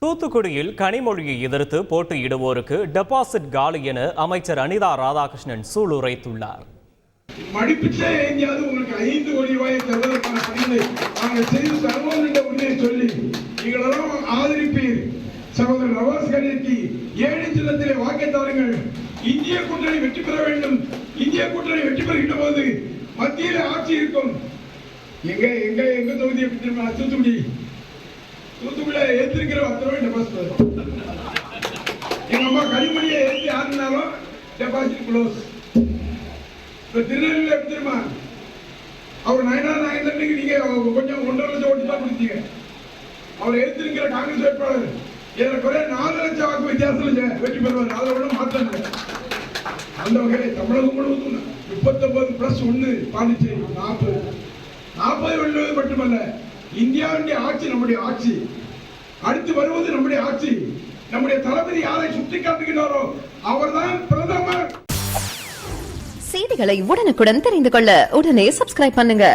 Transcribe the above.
தூத்துக்குடியில் கனிமொழியை எதிர்த்து போட்டியிடுவோருக்கு டெபாசிட் காலி என அமைச்சர் அனிதா ராதாகிருஷ்ணன் சூளுரைத்துள்ளார். மடிப்பிச்சே எங்கேயாவது உங்களுக்கு 5 கோடி ரூபாயை தருவதற்கான பணிகளை நாங்கள் செய்து தருவோம் என்ற உண்மையை சொல்லி நீங்களெல்லாம் ஆதரிப்பீர். சகோதரர் நவாஸ் கனிக்கு 7 சின்னத்திலே வாக்கை தாருங்கள். இந்திய கூட்டணி வெற்றி பெற வேண்டும். இந்திய கூட்டணி வெற்றி பெறுகின்ற போது மத்தியில் ஆட்சி இருக்கும். எங்க தொகுதியை தூத்துக்குடி தூத்துக்குடியில ஏற்றிருக்கிற 10 ரூபாய் டெபாசிட். எங்க அம்மா கனிமொழியை ஏற்றி யாருனாலும் டெபாசிட் க்ளோஸ். இப்ப திருநெல்வேலியில எப்படி தெரியுமா, அவர் நாயந்தனுக்கு நீங்க கொஞ்சம் 1.5 லட்சம் ஓட்டு தான் கொடுத்தீங்க. அவர் ஏற்றிருக்கிற காங்கிரஸ் வேட்பாளர் ஏறக்குறைய 4 லட்சம் வாக்கு வித்தியாசத்தில் வெற்றி பெறுவார். அதை விட மாற்றம் இல்லை. அந்த வகையில் தமிழகம் முழுவதும் 39+1 பாண்டிச்சேரி 40 வெல்வது மட்டுமல்ல, இந்தியாவுடைய ஆட்சி நம்முடைய ஆட்சி. அடுத்து வருவது நம்முடைய ஆட்சி. நம்முடைய தளபதி யாரை சுட்டிக்காட்டுகிறாரோ அவர்தான் பிரதமர். செய்திகளை உடனுக்குடன் தெரிந்து கொள்ள உடனே சப்ஸ்கிரைப் பண்ணுங்க.